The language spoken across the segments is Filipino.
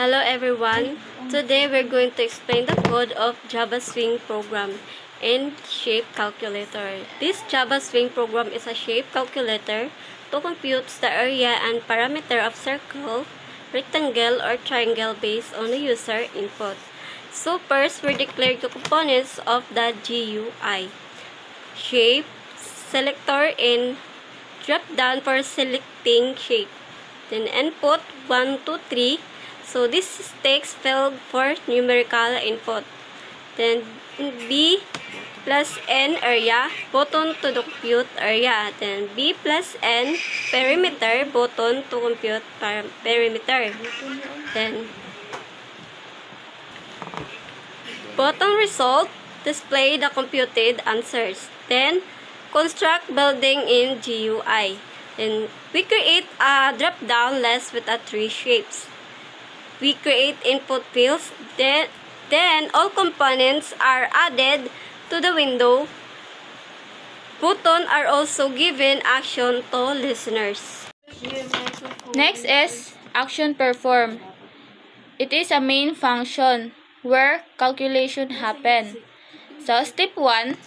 Hello everyone. Today we're going to explain the code of Java Swing program in Shape Calculator. This Java Swing program is a shape calculator to compute the area and parameter of circle, rectangle, or triangle based on the user input. So first, we declare the components of the GUI. Shape, selector, and drop down for selecting shape. Then input 1, 2, 3. So this is text field for numerical input. Then B plus N area, button to compute area. Then B plus N perimeter, button to compute perimeter. Then button result, display the computed answers. Then construct building in GUI. Then we create a drop-down list with three shapes. We create input fields. Then all components are added to the window. Buttons are also given action to listeners. Next is action perform. It is a main function where calculation happen. So step 1,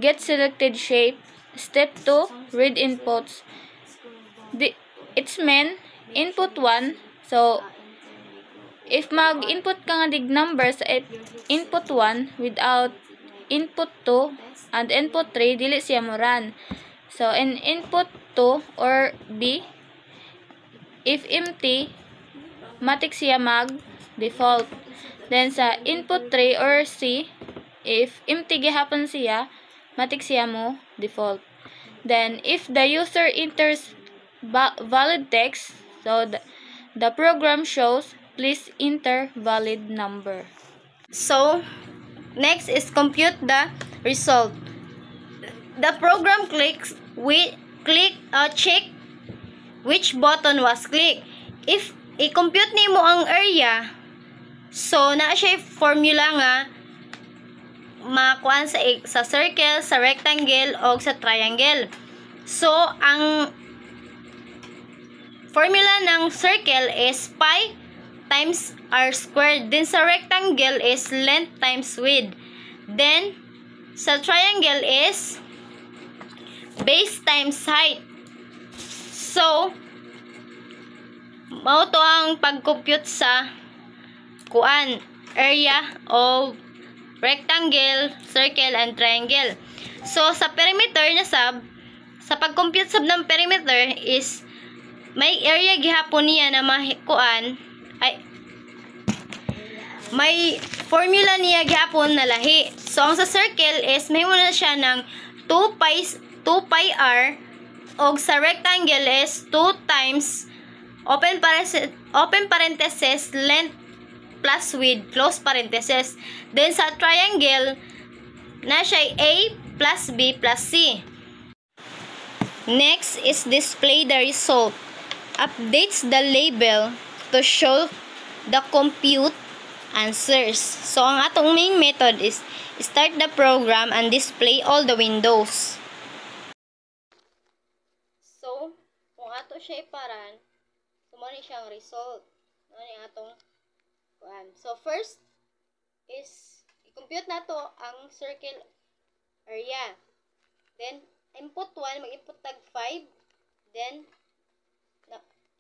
get selected shape. Step 2, read inputs. It's mean input 1. So if mag-input ka nga dig number sa input 1 without input 2 and input 3, dili siya mo run. So in input 2 or B, if empty, matik siya mag-default. Then sa input 3 or C, if empty gihapon siya, matik siya mo default. Then if the user enters valid text, so the program shows please enter valid number. So next is compute the result. The program check which button was clicked. If i-compute nimo ang area, so naa siya formula nga makuan sa circle, sa rectangle o sa triangle. So ang formula ng circle is pi times r squared. Then sa rectangle is length times width. Then sa triangle is base times height. So mao to ang pag-compute sa kuan area of rectangle, circle, and triangle. So sa perimeter na sa pag-compute sab ng perimeter is may area gihapon niya na kuan may formula niya gihapon na lahi. So ang sa circle is may muna siya ng 2 pi r, og sa rectangle is 2 times open parenthesis length plus width close parenthesis. Then sa triangle na siya A plus B plus C. Next is display the result. Updates the label to show the compute answers. So ang atong main method is start the program and display all the windows. So kung ato siya iparan, sumani siyang result. Ano yung atong kuan. So first is i-compute nato ang circle area. Then input 1 mag-input tag 5, then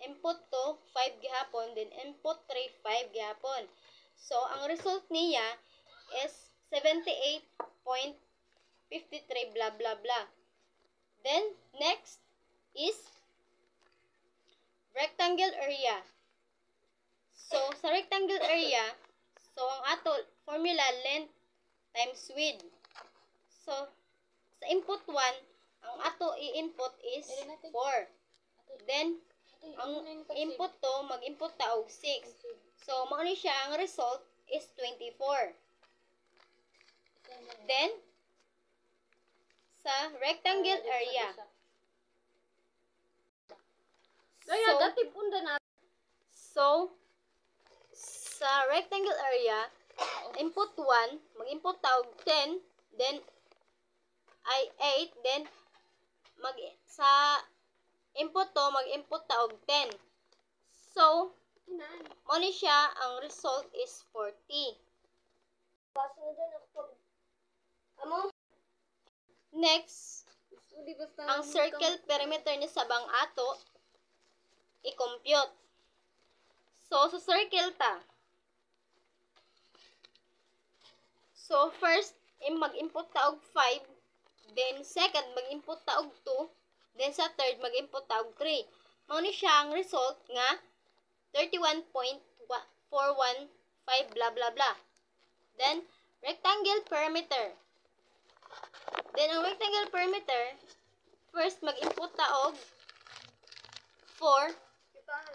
input 2 5 gihapon, then input 3 5 gihapon. So ang result niya is 78.53 blah blah blah. Then next is rectangle area. So sa rectangle area, so ang ato formula length times width. So sa input 1, ang ato i-input is 4. Then ang input 2 mag-input ta og 6. So mao ni siya ang result is 24. Then sa rectangle area, so sa rectangle area, input 1 mag-input ta og 10, then ay 8, then sa input 2 mag-input ta og 10. So Mo ni siya, ang result is 40. Next, ang circle perimeter ni sabang ato i-compute. So, sa circle ta. So, first, mag-input ta og 5. Then, second, mag-input ta og 2. Then, sa third, mag-input ta og 3. Mao ni siya ang result nga 31.415 blah blah blah. Then, rectangle perimeter. Then, ang rectangle perimeter, first, mag-input ta og 4.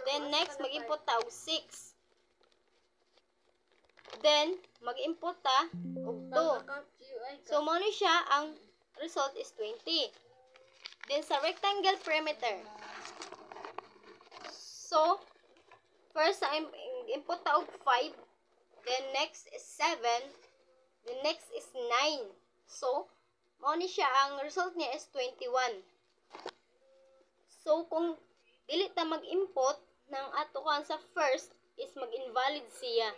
Then, next, mag-input ta og 6. Then, mag-input ta og 2. So, mao ni siya, ang result is 20. Then, sa rectangle perimeter. So, first, input ta og 5. Then, next is 7. Then, next is 9. So, mao ni siya, ang result niya is 21. So, kung dili ta mag-input ng ato kan sa first, is mag-invalid siya.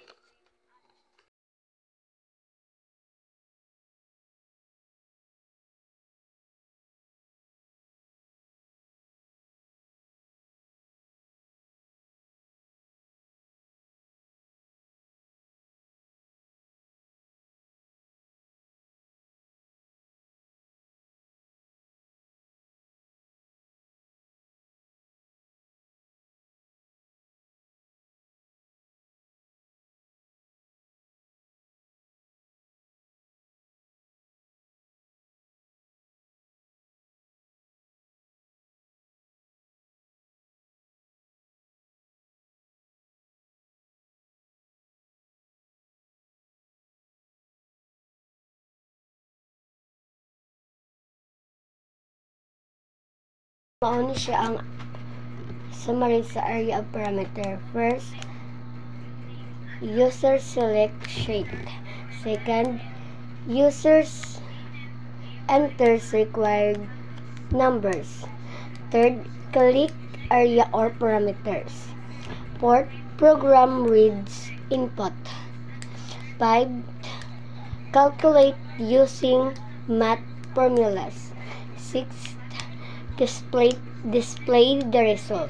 Mao ni siya ang summary sa area of parameter. First, user select shape. Second, users enters required numbers. Third, click area or parameters. Fourth, program reads input. 5. Calculate using math formulas. 6. Display the result.